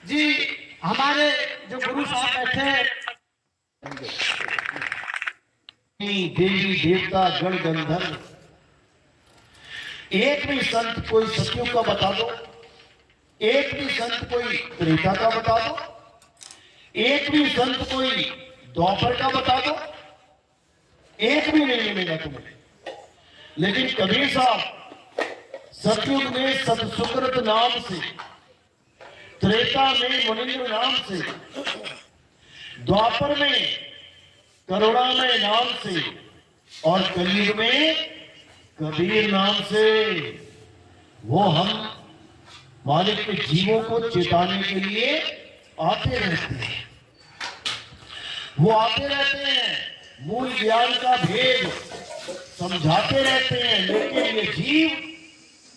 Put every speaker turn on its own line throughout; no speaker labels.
जी हमारे जो गुरु साहब बैठे हैं,
देवी देवता गण गंधर्व, एक भी संत कोई सतयुग का बता दो, एक भी संत कोई त्रेता का बता दो, एक भी संत कोई द्वापर का बता दो, एक भी नहीं मिलेगा तुम्हें। लेकिन कबीर साहब सतयुग में सतसुकृत नाम से, त्रेता में मुनिंद्र नाम से, द्वापर में करुणामय नाम से और कलयुग में कबीर नाम से वो हम मालिक के जीवों को चेताने के लिए आते रहते हैं। वो आते रहते हैं, मूल ज्ञान का भेद समझाते रहते हैं, लेकिन ये जीव,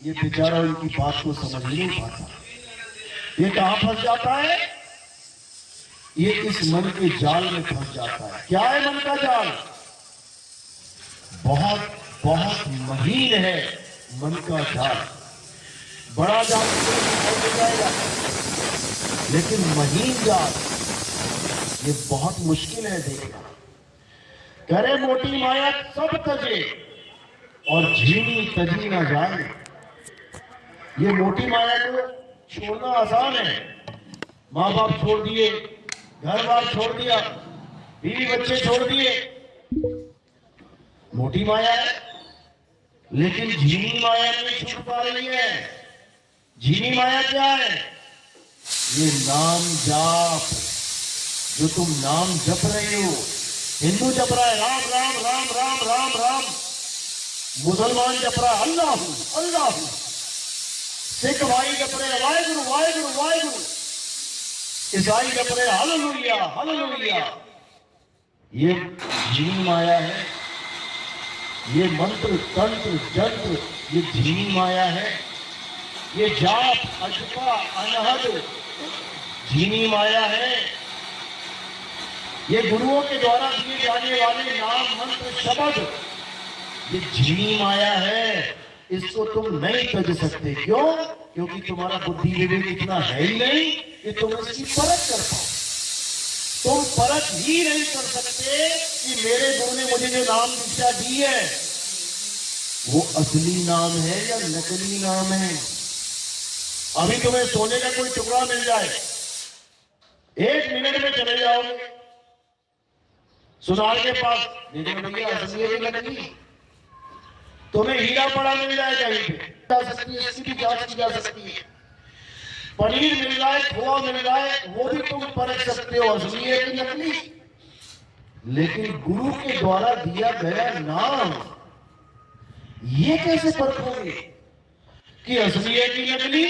ये बेचारा उनकी बात को समझ नहीं पाता। ये कहां फंस जाता है? ये इस मन के जाल में फंस जाता है। क्या है मन का जाल? बहुत बहुत महीन है मन का जाल। बड़ा जाल हो जाएगा, लेकिन महीन जाल ये बहुत मुश्किल है देखना। करे मोटी माया सब तजे और झीनी तजी ना जाए। ये मोटी माया को छोड़ना आसान है। माँ बाप छोड़ दिए, घर बार छोड़ दिया, बीवी बच्चे छोड़ दिए, मोटी माया है। लेकिन झीनी माया नहीं छूट पा रही है। झीनी माया क्या है? ये नाम जाप, जो तुम नाम जप रहे हो। हिंदू जप रहा है राम राम राम राम राम राम, मुसलमान जप रहा है अल्लाह अल्लाह, सिख भाई जप रहे वाहेगुरु वाहेगुरु वाहेगुरु, ईसाई जप रहे हालेलुया हालेलुया। ये झीनी माया है। ये मंत्र तंत्र जंत्र ये झीनी माया है। ये जाप अजपा अनहद झीनी माया है। ये गुरुओं के द्वारा दिए जाने वाले नाम मंत्र शब्द ये झीनी माया है। इसको तुम नहीं तज सकते। क्यों? क्योंकि तुम्हारा बुद्धि विवेक इतना है ही नहीं कि तुम इसकी परख कर पाओ। तुम परख ही नहीं कर सकते कि मेरे गुरु ने मुझे जो नाम दीक्षा दी है वो असली नाम है या नकली नाम है। अभी तुम्हें सोने का कोई टुकड़ा मिल जाए, 1 मिनट में चले जाओगे सुनार के पास, भैया असली है कि नकली। तुम्हें हीरा पड़ा मिल जाए कहीं पे, जा सकती है, इसकी भी जांच की जा सकती है। पनीर मिल जाए, खोआ मिल जाए, वो भी तुम परख सकते हो असली है कि नकली। लेकिन गुरु के द्वारा दिया गया नाम ये कैसे परखोगे कि असली है कि नकली?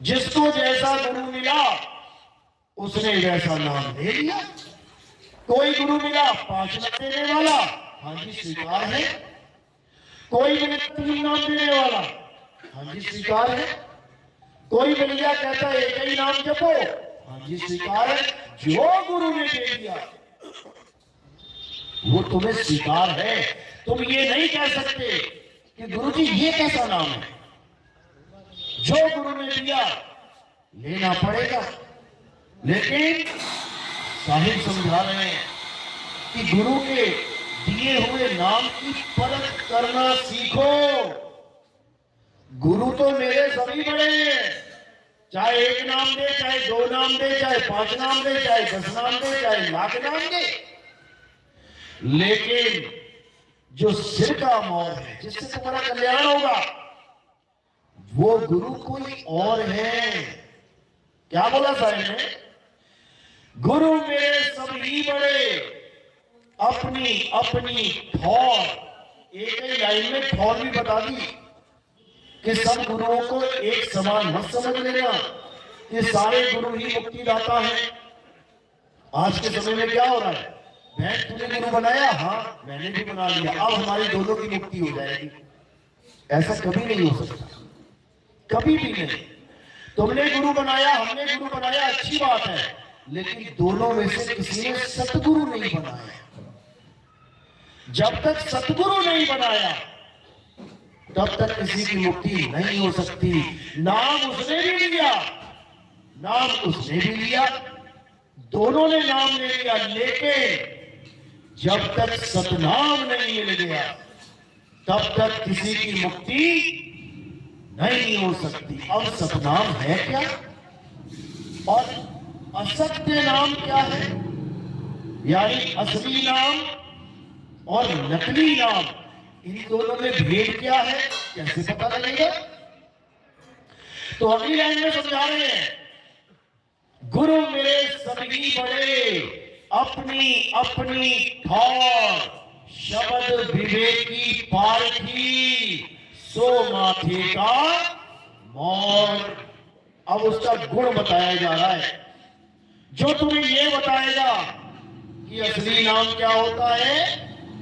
जिसको जैसा गुरु मिला उसने वैसा नाम ले लिया। कोई गुरु मिला 5 लाख देने वाला, हाँ जी स्वीकार है। कोई मिले 3 नाम देने वाला, हाँ जी स्वीकार है। कोई मिल गया कहता है एक ही नाम जपो, हाँ जी स्वीकार है। जो गुरु ने दे दिया वो तुम्हें स्वीकार है। तुम ये नहीं कह सकते कि गुरु जी ये कैसा नाम है। जो गुरु ने दिया लेना पड़ेगा। लेकिन साहिब समझा रहे हैं कि गुरु के दिए हुए नाम की परख करना सीखो। गुरु तो मेरे सभी बड़े हैं, चाहे 1 नाम दे, चाहे 2 नाम दे, चाहे 5 नाम दे, चाहे 10 नाम दे, चाहे लाख नाम दे। लेकिन जो सिर का मोर है, जिससे तुम्हारा कल्याण होगा, वो गुरु कोई और है। क्या बोला साहिब ने? गुरु मेरे सभी बड़े, अपनी अपनी ठौर। एक ही लाइन में ठौर भी बता दी कि सब गुरुओं को एक समान मत समझ लेना कि सारे गुरु ही मुक्ति दाता है। आज के समय में क्या हो रहा है? मैं तूने गुरु बनाया, हाँ मैंने भी बना लिया, अब हमारी दोनों की मुक्ति हो जाएगी। ऐसा कभी नहीं हो सकता, कभी भी नहीं। तुमने गुरु बनाया, हमने गुरु बनाया, अच्छी बात है, लेकिन दोनों में से किसी ने सतगुरु नहीं बनाया। जब तक सतगुरु नहीं बनाया तब तक किसी की मुक्ति नहीं हो सकती। नाम उसने भी लिया, नाम उसने भी लिया, दोनों ने नाम ले लिया, लेकिन जब तक सतनाम नहीं मिल गया तब तक किसी की मुक्ति नहीं हो सकती। अब सतनाम है क्या और असत्य नाम क्या है, यानी असली नाम और नकली नाम, इन दोनों में भेद क्या है, कैसे पता लगेगा? तो अगली लाइन में समझा रहे हैं, गुरु मेरे सभी बड़े अपनी अपनी ठौर, शब्द विवेकी पारखी सो माथे का मोर। अब उसका गुण बताया जा रहा है, जो तुम्हें यह बताएगा कि असली नाम क्या होता है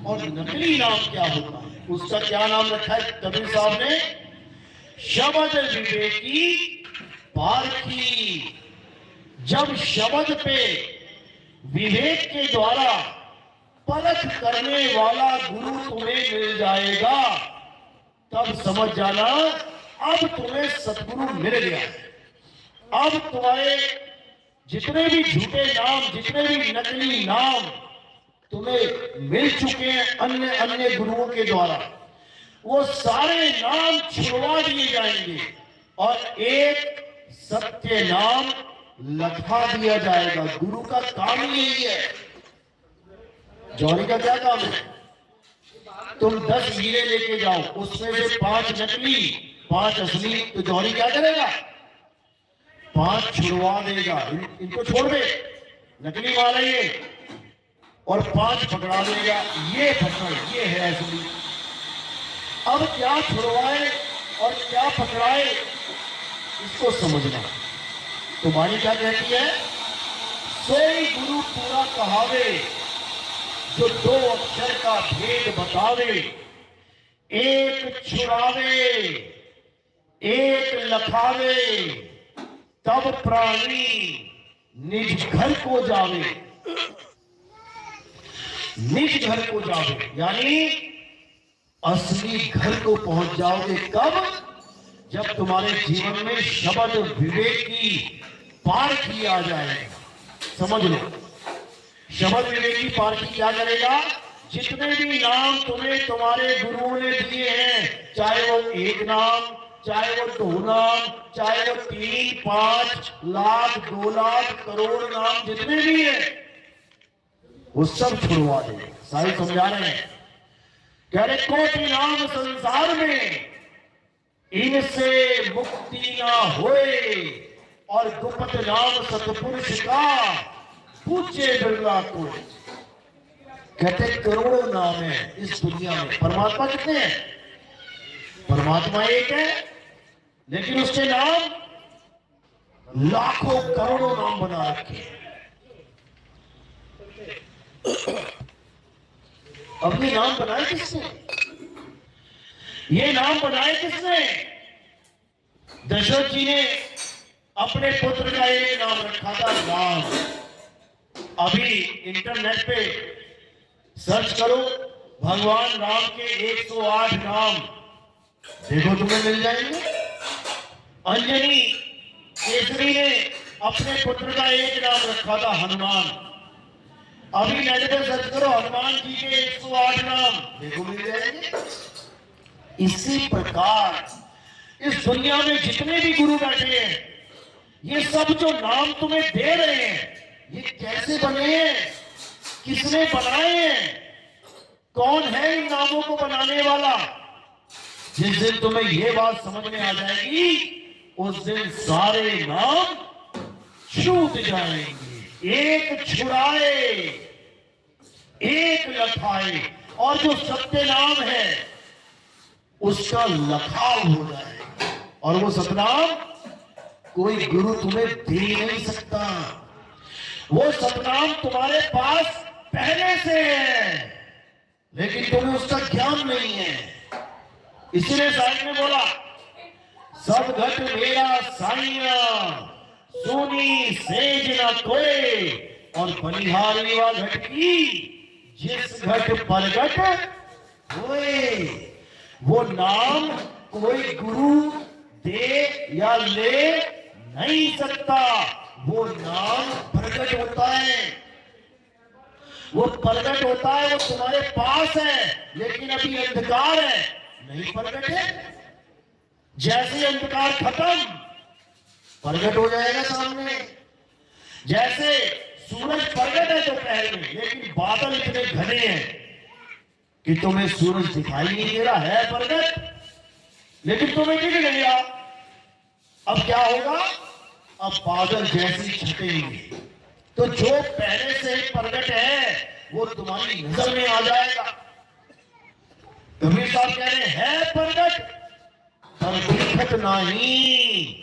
और नकली नाम क्या होता है। उसका क्या नाम रखा है कबीर साहब ने? शब्द विवेकी पारखी। जब शब्द पे विवेक के द्वारा परख करने वाला गुरु तुम्हें मिल जाएगा, तब समझ जाना अब तुम्हें सतगुरु मिल गया है। अब तुम्हारे जितने भी झूठे नाम, जितने भी नकली नाम तुम्हें मिल चुके हैं अन्य अन्य गुरुओं के द्वारा, वो सारे नाम छुड़वा दिए जाएंगे और एक सत्य नाम लखा दिया जाएगा। गुरु का काम ही यही है। जौहरी का क्या काम है? तुम 10 हीरे लेके जाओ, उसमें से 5 नकली 5 असली, तो जौहरी क्या करेगा? 5 छुड़वा देगा, इनको छोड़ दे, नकली वाला ये, और 5 पकड़ा देगा, ये पकड़, ये है असली। अब क्या छुड़वाए और क्या पकड़ाए, इसको समझना। तो वाणी क्या कहती है? सोई गुरु पूरा कहावे, जो 2 अक्षर का भेद बतावे, एक छुड़ावे एक लखावे, तब प्राणी निज घर को जावे। निज घर को जावे यानी असली घर को पहुंच जाओगे। कब? जब तुम्हारे जीवन में शब्द विवेक की पारखी आ जाएगा। समझ लो, शब्द विवेकी पारखी क्या करेगा? जितने भी नाम तुम्हें तुम्हारे गुरुओं ने दिए हैं, चाहे वो 1 नाम, चाहे वो 2 नाम, चाहे वो 3, 5 लाख, 2 लाख, करोड़ नाम जितने भी हैं, वो सब छुड़वा देंगे। साहिब समझा रहे हैं, कह रहे कोटि नाम संसार में, इनसे मुक्ति ना होए, और गुप्त नाम सतपुरुष का पूछे बिरला को। कहते करोड़ों नाम है इस दुनिया में, परमात्मा कितने हैं? परमात्मा एक है, लेकिन उसके नाम लाखों करोड़ों नाम बना रखे। अब ये नाम बनाए किसने? ये नाम बनाए किसने? दशरथ जी ने अपने पुत्र का एक नाम रखा था, राम। अभी इंटरनेट पे सर्च करो भगवान राम के 108 नाम, देखो तुम्हें मिल जाएंगे। अंजनी केसरी ने अपने पुत्र का एक नाम रखा था, हनुमान। अभी नेट पे सर्च करो हनुमान जी के 108 नाम, देखो मिल जाएंगे। इसी प्रकार इस दुनिया में जितने भी गुरु बैठे हैं, ये सब जो नाम तुम्हें दे रहे हैं, ये कैसे बने हैं, किसने बनाए हैं, कौन है इन नामों को बनाने वाला? जिस दिन तुम्हें ये बात समझ में आ जाएगी, उस दिन सारे नाम छूट जाएंगे। एक छुड़ाए एक लखाए, और जो सत्य नाम है उसका लखाव हो जाए। और वो सतनाम कोई गुरु तुम्हें दे नहीं सकता। वो सतनाम तुम्हारे पास पहले से है, लेकिन तुम्हें उसका ज्ञान नहीं है। इसलिए साहिब ने बोला, सब घट मेरा साइया, सोनी सेज न कोई, और बलिहारी वा घट की, जिस घट परगट होए। वो नाम कोई गुरु दे या ले नहीं सकता। वो नाम प्रकट होता है, वो प्रकट होता है, वो तुम्हारे पास है, लेकिन अभी अंधकार है, नहीं प्रकट है। जैसे अंधकार खत्म, प्रकट हो जाएगा सामने। जैसे सूरज प्रकट है दोपहर में, लेकिन बादल इतने घने हैं कि तुम्हें सूरज दिखाई नहीं दे रहा है, प्रकट, लेकिन तुम्हें दिख गया। अब क्या होगा? अब बादल जैसी छटेंगे तो जो पहले से ही प्रकट है वो तुम्हारी नजर में आ जाएगा। कबीर साहब कह रहे हैं प्रकट पर दिखत नहीं,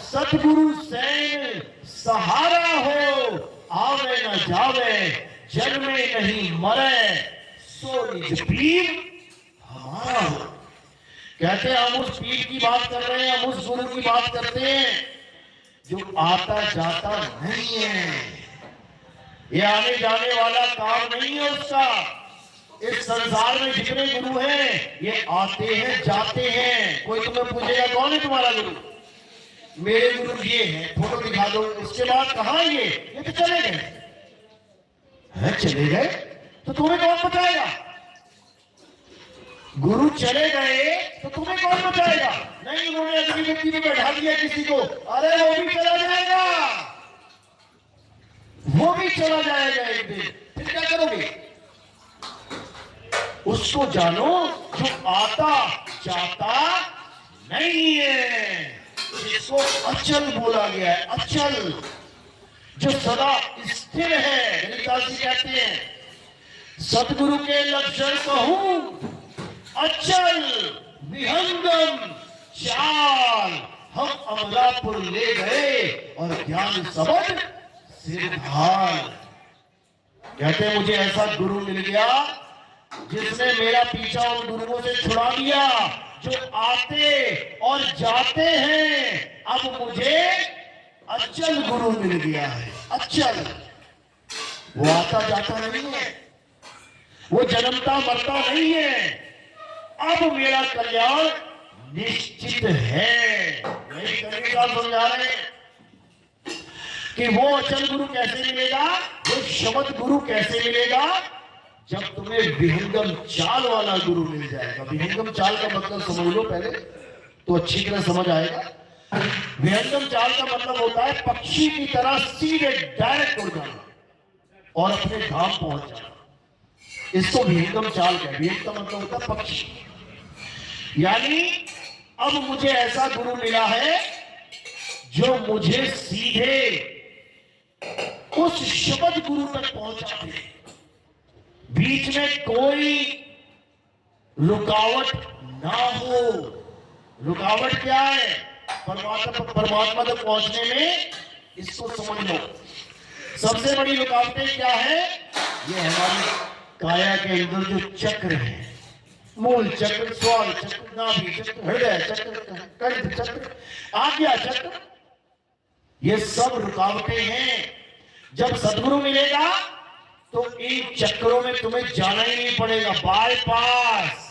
सतगुरु सैन सहारा हो, आवे न जावे जन्मे नहीं मरे, सो निज पीर हमारा हो। कहते हैं हम उस पीर की बात कर रहे हैं, हम उस गुरु की बात करते हैं जो आता जाता नहीं है, ये आने जाने वाला काम नहीं है उसका। इस संसार में जितने गुरु हैं ये आते हैं जाते हैं। कोई तुम्हें पूछेगा कौन है तुम्हारा गुरु? मेरे गुरु ये है, फोटो दिखा दो, उसके बाद कहां ये तो चले गए हैं। चले गए तो तुम्हें कौन बचाएगा? गुरु चले गए तो तुम्हें कौन बचाएगा? नहीं, उन्होंने अगली व्यक्ति में बैठा दिया किसी को, अरे वो भी चला जाएगा, वो भी चला जाएगा एक दिन, फिर क्या करोगे? उसको जानो जो आता जाता नहीं है, जिसको अचल बोला गया है, अचल, जो सदा स्थिर है। ललिताजी कहते हैं सतगुरु के लक्षण कहूं अचल विहंगम चाल, हम अमलापुर ले गए और ज्ञान सबद सिरधार। कहते हैं मुझे ऐसा गुरु मिल गया जिसने मेरा पीछा उन गुरुओं से छुड़ा दिया जो आते और जाते हैं। अब मुझे अचल गुरु मिल गया है, अचल, वो आता जाता नहीं है, वो जन्मता मरता नहीं है। अब मेरा कल्याण निश्चित है। यही कबीर साहब समझा रहे हैं कि वो अचल गुरु कैसे मिलेगा, वो शब्द गुरु कैसे मिलेगा, जब तुम्हें विहंगम चाल वाला गुरु मिल जाएगा। विहंगम चाल का मतलब समझ लो पहले तो अच्छी तरह समझ आएगा। विहंगम चाल का मतलब होता है पक्षी की तरह सीधे डायरेक्ट उड़ जाना और अपने धाम पहुंच जाना, इसको विहंगम चाल कहते हैं। विहंग का मतलब होता है पक्षी। यानी अब मुझे ऐसा गुरु मिला है जो मुझे सीधे उस शब्द गुरु तक पहुंचा दे, बीच में कोई रुकावट ना हो। रुकावट क्या है? परमात्मा तक पहुंचने में, इसको समझ लो। सबसे बड़ी रुकावटें क्या है? ये हमारी काया के अंदर जो चक्र है, मूल चक्र, स्वाल चक्र, नाभि चक्र, हृदय चक्र, कंठ चक्र, आज्ञा चक्र, ये सब रुकावटें हैं। जब सद्गुरु मिलेगा तो इन चक्रों में तुम्हें जाना ही नहीं पड़ेगा, बाईपास।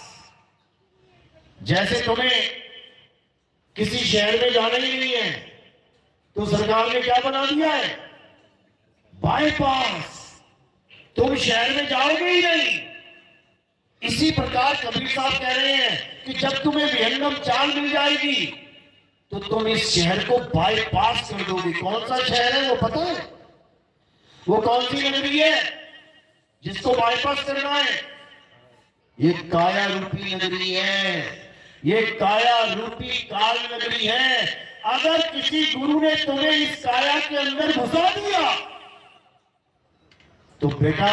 जैसे तुम्हें किसी शहर में जाना ही नहीं है तो सरकार ने क्या बना दिया है? बाईपास। तुम शहर में जाओगे ही नहीं। इसी प्रकार कबीर साहब कह रहे हैं कि जब तुम्हें विहंगम चाल मिल जाएगी तो तुम इस शहर को बाईपास कर दोगे। कौन सा शहर है वो पता है? वो कौन सी नगरी है जिसको बाईपास करना है? ये काया रूपी नगरी है, ये काया रूपी काल नगरी है। अगर किसी गुरु ने तुम्हें इस काया के अंदर घुसा दिया तो बेटा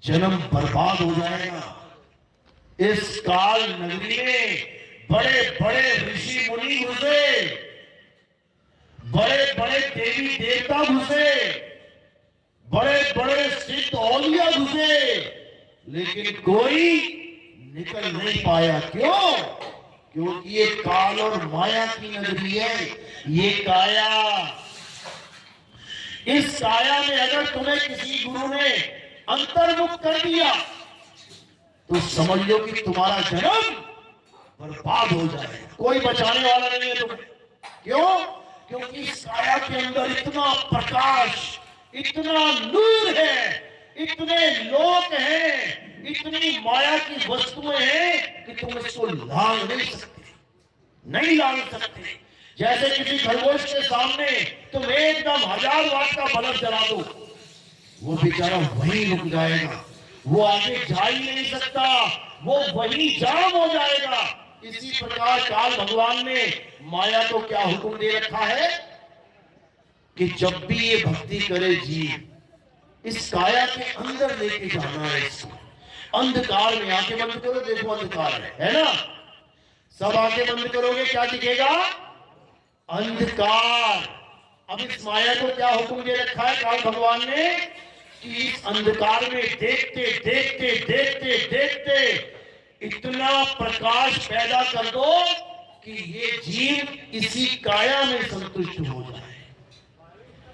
जन्म बर्बाद हो जाएगा। इस काल नगरी में बड़े बड़े ऋषि मुनि घुसे, बड़े बड़े देवी देवता घुसे, बड़े बड़े सिद्ध औलिया घुसे, लेकिन कोई निकल नहीं पाया। क्यों? क्योंकि ये काल और माया की नगरी है, ये काया। इस काया में अगर तुम्हें किसी गुरु ने अंतर्मुख कर दिया तो समझ लो कि तुम्हारा जन्म बर्बाद हो जाए, कोई बचाने वाला नहीं है तुम्हें। क्यों? क्योंकि इस काया के अंदर इतना प्रकाश, इतना नूर है, इतने लोक हैं, इतनी माया की वस्तुएं हैं कि तुम इसको लांग नहीं सकते, नहीं लांग सकते। जैसे किसी खरगोश के सामने तुम एकदम 1000 वाट का बल्ब जला दो, वो बेचारा वहीं रुक जाएगा, वो आगे जा ही नहीं सकता, वो वहीं जाम हो जाएगा। इसी प्रकार काल भगवान ने माया को क्या हुक्म दे रखा है कि जब भी ये भक्ति करे जीव, इस काया के अंदर लेके जाना है इसको। अंधकार में आंखें बंद करो, देखो अंधकार है ना? सब आंखें बंद करोगे क्या दिखेगा? अंधकार। अब इस माया को क्या हुक्म दे रखा है काल भगवान ने कि इस अंधकार में देखते देखते देखते देखते इतना प्रकाश पैदा कर दो कि ये जीव इसी काया में संतुष्ट हो जाए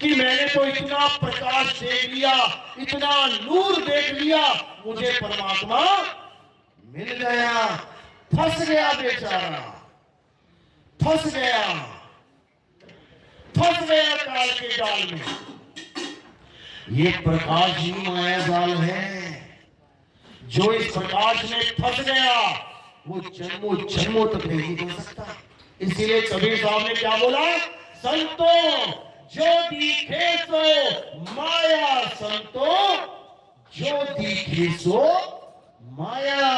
कि मैंने तो इतना प्रकाश देख लिया, इतना नूर देख लिया, मुझे परमात्मा मिल गया। फंस गया बेचारा, फंस गया, फंस गया काल के जाल में। ये प्रकाश ही माया जाल है। जो इस प्रकाश में फंस गया वो जन्मों जन्मों तक नहीं हो सकता। इसीलिए कबीर साहब ने क्या बोला? संतों जो दिखे सो माया, संतों जो दिखे सो माया।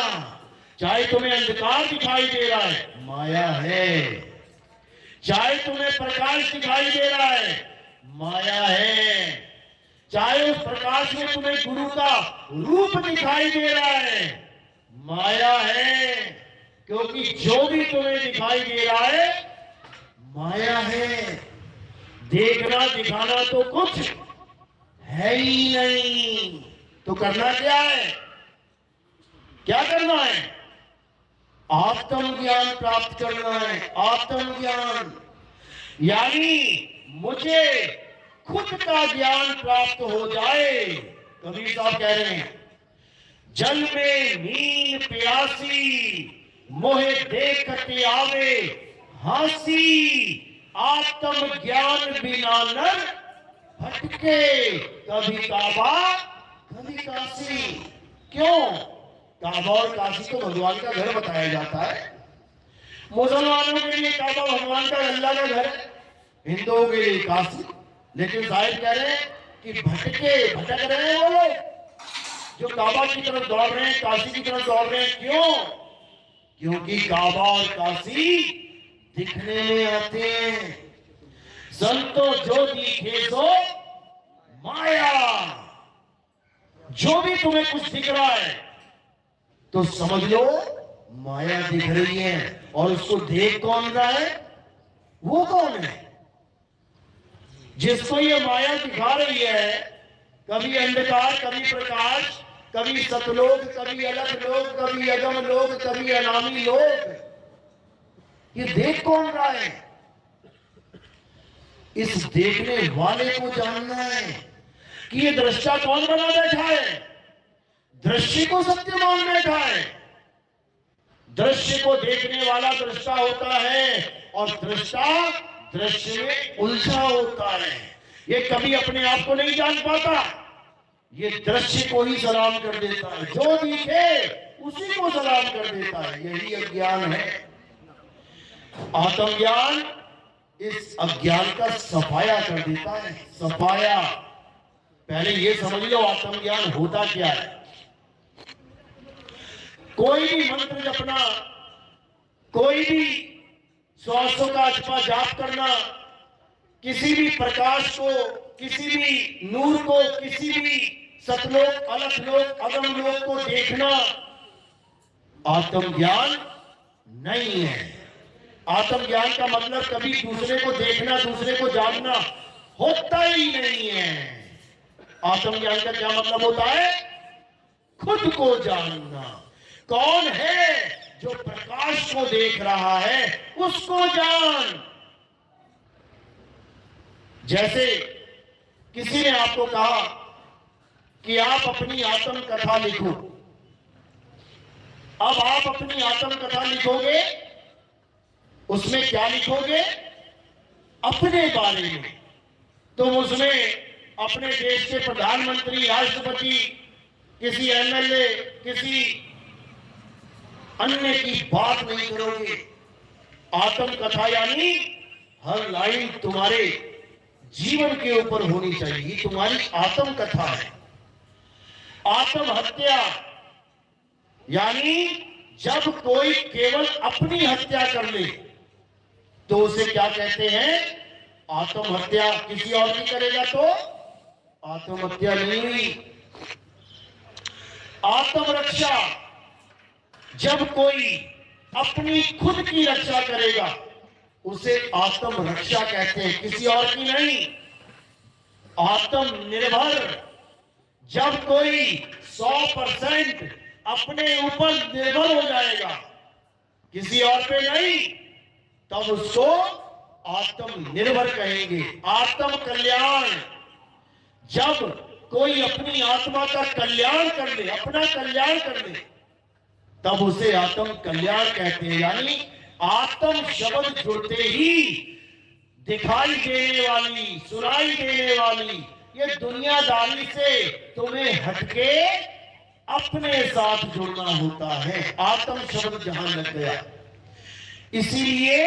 चाहे तुम्हें अंधकार दिखाई दे रहा है, माया है। चाहे तुम्हें प्रकाश दिखाई दे रहा है, माया है। चाहे उस प्रकाश में तुम्हें गुरु का रूप दिखाई दे रहा है, माया है। क्योंकि जो भी तुम्हें दिखाई दे रहा है माया है। देखना दिखाना तो कुछ है ही नहीं। तो करना क्या है? क्या करना है? आत्मज्ञान प्राप्त करना है। आत्मज्ञान यानी मुझे खुद का ज्ञान प्राप्त हो जाए। कबीर साहब कह रहे हैं, जल में नींद प्यासी मोहे देखते आवे हंसी, आत्म ज्ञान बिना नर भटके, कभी काबा कभी काशी। क्यों? काबा और काशी तो भगवान का घर बताया जाता है। मुसलमानों के लिए काबा भगवान का अल्लाह का घर है, हिंदुओं के लिए काशी। लेकिन साहिब कह रहे हैं कि भटक रहे हैं वो लोग, जो काबा की तरफ दौड़ रहे हैं, काशी की तरफ दौड़ रहे हैं। क्यों? क्योंकि काबा और काशी दिखने में आते हैं। संतो जो दिखे सो माया। जो भी तुम्हें कुछ दिख रहा है तो समझ लो माया दिख रही है। और उसको देख कौन रहा है? वो कौन है? जिसको ये माया दिखा रही है, कभी अंधकार, कभी प्रकाश, कभी सतलोक, कभी अलग लोक, कभी अगम लोक, कभी अनामी लोक, ये देख कौन रहा है? इस देखने वाले को जानना है कि ये दृष्टा कौन बना बैठा है। दृश्य को सत्य मान बैठा है। दृश्य को देखने वाला दृष्टा होता है और दृष्टा दृश्य में उलझा होता है। ये कभी अपने आप को नहीं जान पाता, ये दृश्य को ही सलाम कर देता है। जो दिखे उसी को सलाम कर देता है। यही अज्ञान है। आत्मज्ञान इस अज्ञान का सफाया कर देता है। सफाया। पहले ये समझ लो आत्मज्ञान होता क्या है। कोई भी मंत्र जपना, कोई भी श्वासों का अचपा जाप करना, किसी भी प्रकाश को, किसी भी नूर को, किसी भी सतलोक, अलग लोक, अगम लोक को देखना आत्मज्ञान नहीं है। आत्मज्ञान का मतलब कभी दूसरे को देखना, दूसरे को जानना होता ही नहीं है। आत्मज्ञान का क्या मतलब होता है? खुद को जानना। कौन है जो प्रकाश को देख रहा है, उसको जान। जैसे किसी ने आपको कहा कि आप अपनी आत्म कथा लिखो, अब आप अपनी आत्मकथा लिखोगे, उसमें क्या लिखोगे? अपने बारे में। तुम उसमें अपने देश के प्रधानमंत्री, राष्ट्रपति, किसी एमएलए, किसी अन्य की बात नहीं करोगे। आत्मकथा यानी हर लाइन तुम्हारे जीवन के ऊपर होनी चाहिए, तुम्हारी आत्मकथा है। आत्महत्या यानी जब कोई केवल अपनी हत्या कर ले तो उसे क्या कहते हैं? आत्महत्या। किसी और की करेगा तो आत्महत्या नहीं हुई। आत्मरक्षा, जब कोई अपनी खुद की रक्षा करेगा उसे आत्मरक्षा कहते हैं, किसी और की नहीं। आत्मनिर्भर, जब कोई 100% अपने ऊपर निर्भर हो जाएगा, किसी और पे नहीं, तब उसको आत्मनिर्भर कहेंगे। आत्म कल्याण, जब कोई अपनी आत्मा का कल्याण कर ले, अपना कल्याण कर ले, तब उसे आत्म कल्याण कहते हैं। यानी आत्म शब्द जुड़ते ही दिखाई देने वाली, सुनाई देने वाली ये दुनियादारी से तुम्हें हटके अपने साथ जुड़ना होता है। आत्म शब्द जहां लग गया, इसीलिए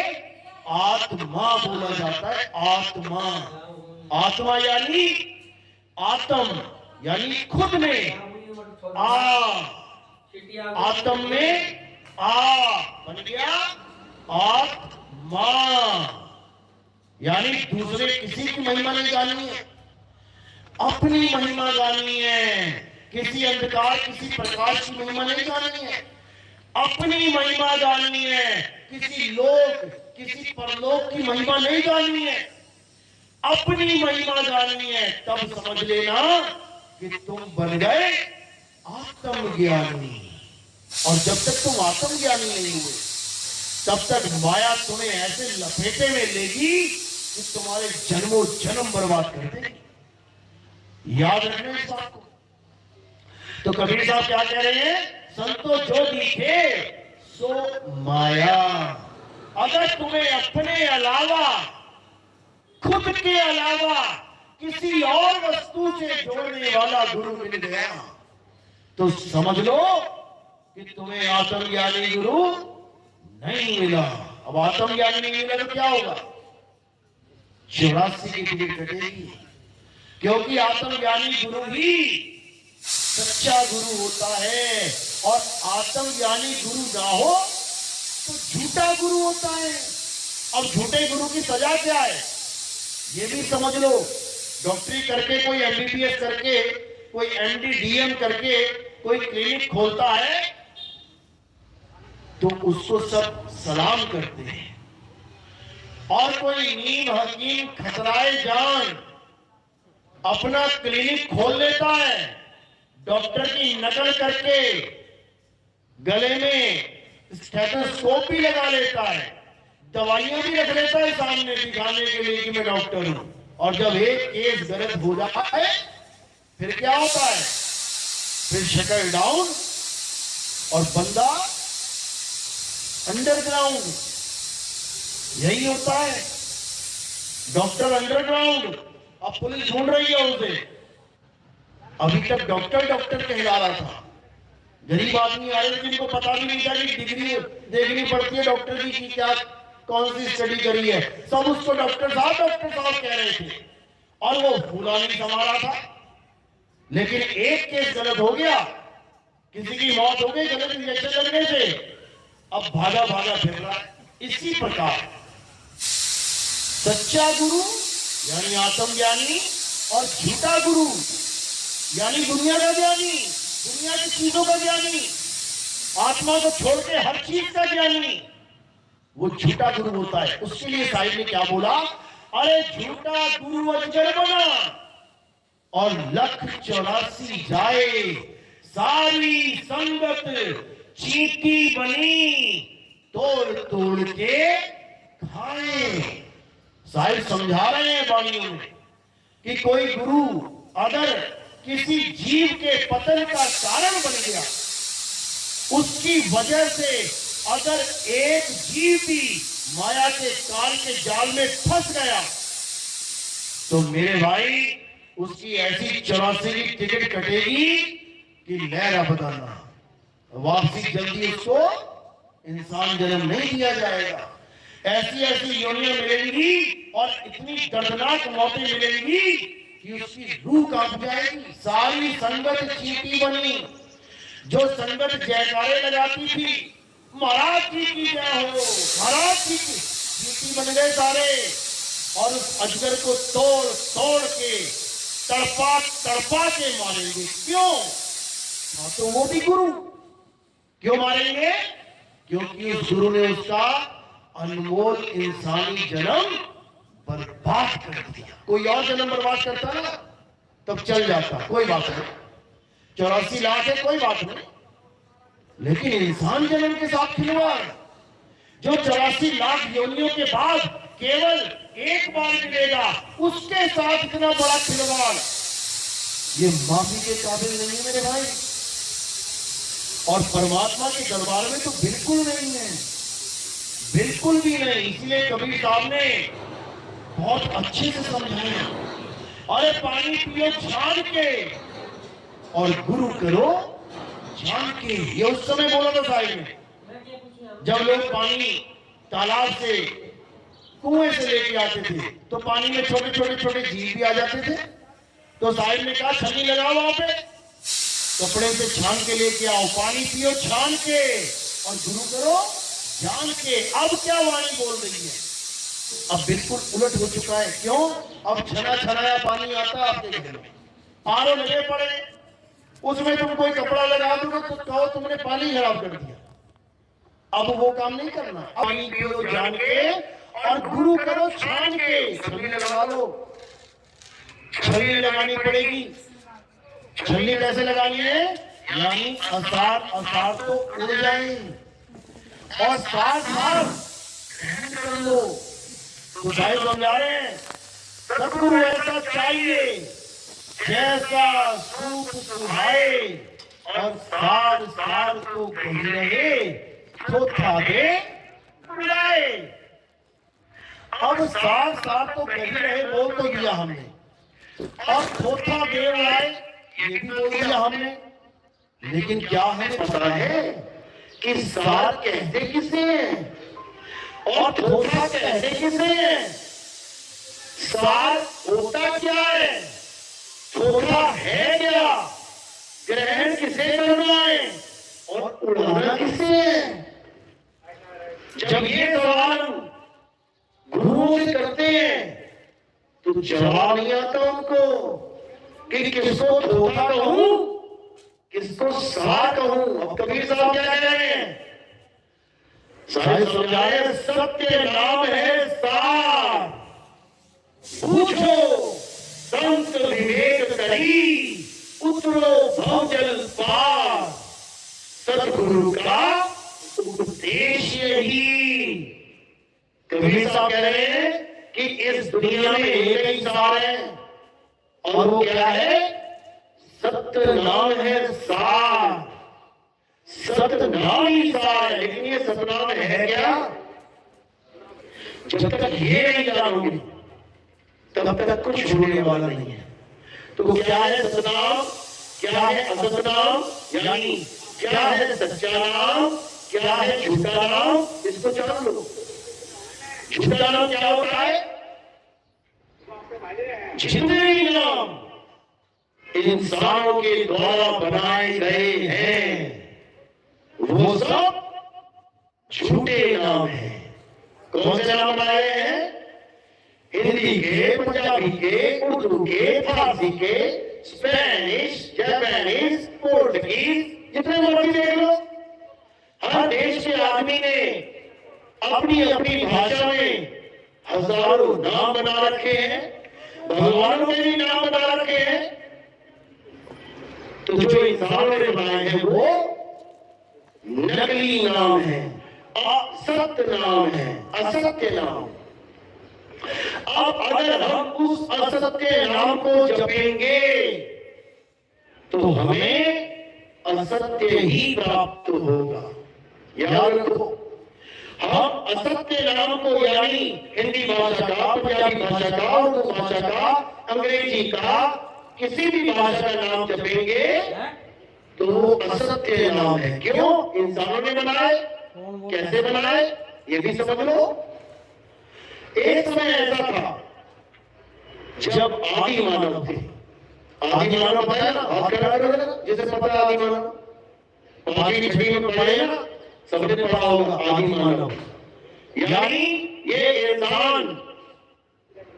आत्मा बोला जाता है। आत्मा, आत्मा यानी आत्म यानी खुद में आत्म में बन गया आत्मा। यानी दूसरे किसी की महिमा नहीं गानी है, अपनी महिमा गानी है। किसी अंधकार, किसी प्रकाश की महिमा नहीं गानी है, अपनी महिमा गानी है। किसी लोक, किसी परलोक की महिमा नहीं गानी है, अपनी महिमा गानी है। तब समझ लेना कि तुम बन गए आत्मज्ञानी। और जब तक तुम आत्मज्ञानी नहीं हुए तब तक माया तुम्हें ऐसे लपेटे में लेगी कि तुम्हारे जन्मों जन्म बर्बाद कर देगी। याद रखना इस बात को। तो कबीर साहब क्या कह रहे हैं? संतो जो दिखे सो माया। अगर तुम्हें अपने अलावा, खुद के अलावा किसी और वस्तु से जोड़ने वाला गुरु मिल गया तो समझ लो कि तुम्हें आत्मज्ञानी गुरु नहीं मिला। अब आत्मज्ञानी नहीं मिला तो क्या होगा? 84 की टिकट कटेगी, क्योंकि आत्मज्ञानी गुरु ही सच्चा गुरु होता है। और आत्मज्ञानी गुरु ना हो तो झूठा गुरु होता है। अब झूठे गुरु की सजा क्या है ये भी समझ लो। डॉक्टरी करके, कोई एमबीबीएस करके, कोई एमडी डीएम करके कोई क्लिनिक खोलता है तो उसको सब सलाम करते हैं। और कोई नीम हकीम खतराए जान अपना क्लिनिक खोल लेता है, डॉक्टर की नकल करके गले में स्टेथोस्कोप भी लगा लेता है, दवाइयां भी रख लेता है सामने दिखाने के लिए कि मैं डॉक्टर हूं। और जब एक केस गलत हो जाता है फिर क्या होता है? फिर शटर डाउन और बंदा अंडरग्राउंड। यही होता है, डॉक्टर अंडरग्राउंड। अब पुलिस ढूंढ रही है उसे। अभी तक डॉक्टर डॉक्टर कहला रहा था, गरीब आदमी आए जिनको पता भी नहीं था कि डिग्री देखनी पड़ती है डॉक्टर की क्या, कौन सी स्टडी करी है। सब उसको डॉक्टर साहब कह रहे थे और वो फूला नहीं समा रहा था। लेकिन एक केस गलत हो गया, किसी की मौत हो गई गलत इंजेक्शन लगने से, अब भागा भागा फिर रहा है। इसी प्रकार सच्चा गुरु यानी आत्मज्ञानी और झूठा गुरु यानी दुनिया का ज्ञानी, दुनिया की चीजों का ज्ञानी, आत्मा को छोड़ के हर चीज का ज्ञानी, वो झूठा गुरु होता है। उसके लिए साहिब ने क्या बोला? अरे झूठा गुरु अजगर बना और 184 जाए, सारी संगत चींटी बनी, तोड़ तोड़ के खाए। साहिब समझा रहे हैं वाणियों में कि कोई गुरु अगर किसी जीव के पतन का कारण बन गया उसकी वजह से अगर एक जीव भी माया के काल के जाल में फंस गया तो मेरे भाई उसकी ऐसी 84 की टिकट कटेगी कि लहरा बदलना, वापसी जल्दी उसको इंसान जन्म नहीं दिया जाएगा। ऐसी ऐसी योनियां मिलेंगी और इतनी दर्दनाक मौतें मिलेंगी कि उसकी रूह कांप जाएगी। सारी संगत चींटी बनी, जो संगत जयकारे लगाती थी, महाराज जी की जय हो, महाराज जी की, चींटी बन गए सारे। और उस अजगर को तोड़ तोड़ के तड़पा तड़पा के मारेंगे। क्यों? हाँ, तो वो भी गुरु। क्यों मारेंगे? क्योंकि उस गुरु ने उसका अनमोल इंसानी जन्म बर्बाद कर दिया। कोई और जन्म बर्बाद करता ना तब चल जाता, कोई बात नहीं, 84 लाख है, कोई बात नहीं। लेकिन इंसान जन्म के साथ खिलवाड़, जो 84 लाख योनियों के बाद केवल एक बार मिलेगा, उसके साथ इतना बड़ा खिलवाड़, ये माफी के काबिल नहीं है मेरे भाई। और परमात्मा के दरबार में तो बिल्कुल नहीं है, बिल्कुल भी नहीं। इसलिए कबीर साहब ने बहुत अच्छे से समझाया, अरे पानी पियो छान के और गुरु करो जान के। ये उस समय बोला था साहिब ने, जब लोग पानी तालाब से कुएं से लेके आते थे तो पानी में छोटे छोटे छोटे जीव भी आ जाते थे। तो साहिब ने कहा छन्नी लगाओ, वहां पे कपड़े से छान के लेके आओ, पानी पियो छान के और गुरु करो जान के। अब क्या वाणी बोल रही है? अब बिल्कुल उलट हो चुका है। क्यों? अब छना छनाया पानी आता है आपके घर में, आरो लगे पड़े, उसमें तुम कोई कपड़ा लगा दोगे तो कहो तुमने पानी खराब कर दिया। अब वो काम नहीं करना, पानी पियो जान के और गुरु करो छान के। छलनी लगा लो, छलनी लगानी पड़ेगी। छलनी कैसे लगानी है? यानी असार असार तो उड़ जाए और साथ साथ कर लो। तो भाई समझा रहे हैं, सदगुरु ऐसा चाहिए जैसा सूप सुहाए और सार सार को कही रहे तो थागे बुलाए। अब सार सार तो कही रहे बोल तो दिया हमने, और थोथा देव आए ये भी बोल दिया हमने। लेकिन क्या हमें पता है कि सार कहते किसे हैं और थोथा कहते किसे हैं? सार होता क्या है, थोथा है क्या, ग्रहण किसे करना है और उड़ाना किसे है? जब ये सवाल गुरुओं से करते हैं तो जवाब नहीं आता उनको कि किसको धोखा कहूं, किसको सार कहूं। अब कबीर साहब क्या कह रहे हैं? साहिब समझाए, सत्य नाम है सार, पूछो संत विवेक करी, उतरो भवजल पार। सदगुरु का उद्देश्य ही। कबीर साहब कह रहे हैं कि इस दुनिया में एक ही सार है और वो क्या है? सत्य नाम है सार, सत्य नाम ही सार है। लेकिन ये सतनाम है क्या? जब तक ये नहीं जानोगे तब तक कुछ होने वाला नहीं है। तो क्या है सतनाम, क्या है असतनाम, यानी क्या है सच्चा नाम, क्या है झूठा नाम, इसको जान लो। झूठा नाम क्या होता है? जितने भी नाम इंसानों के द्वारा बनाए गए हैं वो सब झूठे नाम हैं। कौन से नाम बनाए हैं? हिंदी के, पंजाबी के, उर्दू के, फारसी के, स्पेनिश, जापानीज, पोर्टुगीज, जितने मर्जी देख लो। हर देश के आदमी ने अपनी अपनी भाषा में हजारों नाम बना रखे हैं, भगवानों के भी नाम बना रखे हैं। तो जो इंसानों ने बनाए हैं वो नकली नाम है, असत्य नाम है, असत्य नाम। अब अगर हम उस असत्य नाम को जपेंगे तो हमें असत्य ही प्राप्त होगा। याद रखो, हम असत्य नाम को यानी हिंदी भाषा का, पंजाबी भाषा का, उर्दू भाषा का, अंग्रेजी का, किसी भी भाषा का नाम जपेंगे तो वो असत्य नाम है। क्यों? इंसानों ने बनाए, कैसे बनाए ये भी समझ लो। एक समय ऐसा था जब आदि मानव थे। आदि मानव पता है ना, हाथ खड़ा करो जिसे पता है आदि मानव, पांचवी छठी में पढ़े ना, सबने पढ़ा होगा आदि मानव। यानी ये इंसान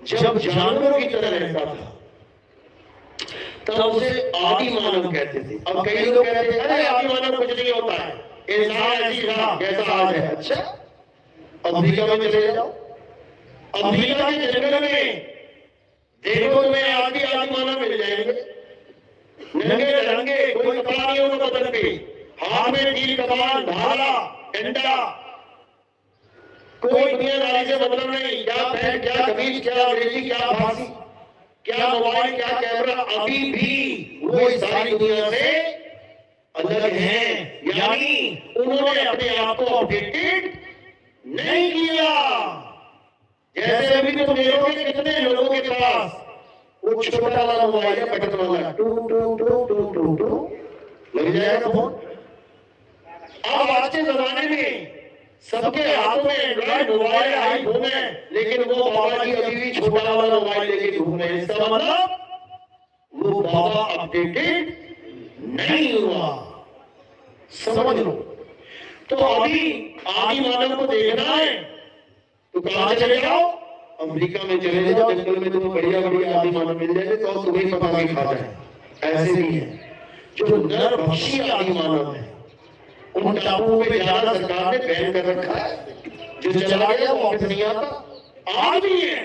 जब जानवरों की तरह रहता था तब उसे आदि मानव कहते थे। अब कई लोग कहते हैं अरे आदि मानव कुछ नहीं होता है, इंसान ऐसी था जैसा आज है। अच्छा, अफ्रीका में चले जाओ, अफ्रीका के जंगल में देखो तुम्हें आदि मानव मिल जाएंगे, नंगे नंगे, कोई कपड़ा नहीं होगा बदन पे, हाथ में तीर कमान भाला डंडा, कोई दुनियादारी से मतलब नहीं, क्या पैंट क्या कमीज क्या अंग्रेजी क्या फांसी क्या मोबाइल क्या कैमरा, अभी भी वो इस सारी दुनिया से अलग हैं। यानी उन्होंने अपने आप को अपडेटेड नहीं किया। जैसे अभी तो देखोगे कितने लोगों के पास वो छोटा वाला मोबाइल है, बटन वाला, two two two two two two लग जाएगा फोन। अब आज के जमाने में सबके हाथों में एंड्रॉइड मोबाइल है, आईफोन है, लेकिन वो बाबा जी अभी भी छोटा वाला मोबाइल लेके घूम रहे हैं। इसका मतलब वो बाबा अपडेटेड नहीं हुआ। समझ लो। तो अभी आदि मानव को देखना है तो कहां चले जाओ? अमेरिका में चले जाओ, जंगल में तुम्हें बढ़िया बढ़िया आदि मानव मिल जाएंगे, तो तुम्हें पता नहीं खाता है। ऐसे भी है जो नरभक्षी आदि मानव है, उन टापुओं पे जाना सरकार ने बैन कर रखा है। जो चला गया वो वापस नहीं आता। आज भी है।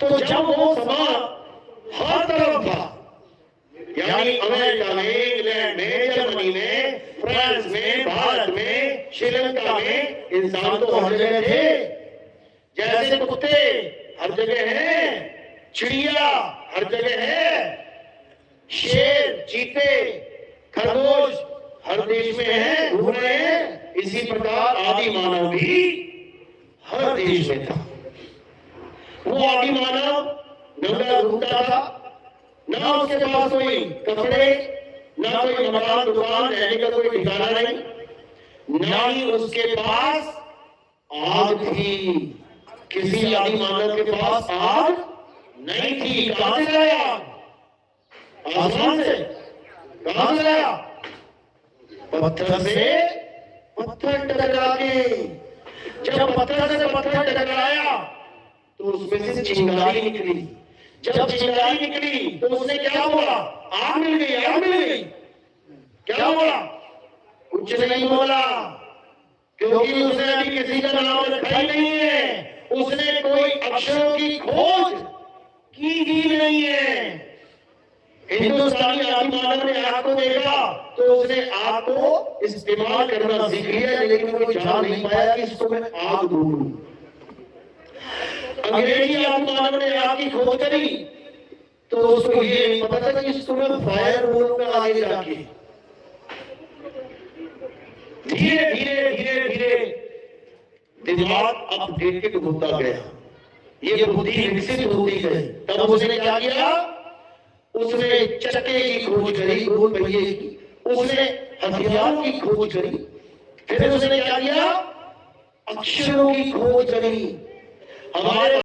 तो जब वो समा हर तरफ था, यानी अमेरिका में, इंग्लैंड में, जर्मनी में, फ्रांस में, भारत में, श्रीलंका में, इंसान तो हर जगह थे। जैसे कुत्ते हर जगह हैं, चिड़िया हर जगह है, शेर चीते खरगोश हर देश में है, घूम रहे हैं। इसी प्रकार आदि मानव भी हर देश में था। वो आदि मानव नंगा घूमता था, ना उसके पास कोई कपड़े, ना कोई मकान दुकान, रहने का कोई ठिकाना नहीं, ना ही उसके पास आग थी। किसी आदि मानव के पास आग नहीं थी। कहां से लाया आग? आसमान से। कहां से लाया? पत्थर से पत्थर टकरा के। जब पत्थर से पत्थर टकराया तो उसमें से चिंगारी निकली। जब चिंगारी निकली तो उसने क्या बोला? आग मिल गई, आग मिल गई। क्या बोला? कुछ नहीं बोला, क्योंकि उसने अभी किसी का नाम रखा ही नहीं है। उसने कोई अक्षरों की खोज की ही नहीं है। हिंदुस्तानी आदि मानव ने आग को देखा तो उसने आग को इस्तेमाल करना सीख लिया, लेकिन वो जान नहीं पाया कि इसको मैं आग ढूंढूं। अंग्रेजी आदि मानव ने आग की खोज करी तो उसको ये नहीं पता था कि इसको मैं फायर बोलूंगा आगे जाके। धीरे धीरे धीरे धीरे दिमाग अपडेटेड होता गया, ये बुद्धि विकसित होती गई। तब उसने क्या किया? उसने चक्के की खोज करी, गोल पहिए की, उसने हथियार की खोज करी, फिर उसने क्या किया? अक्षरों की खोज करी। हमारे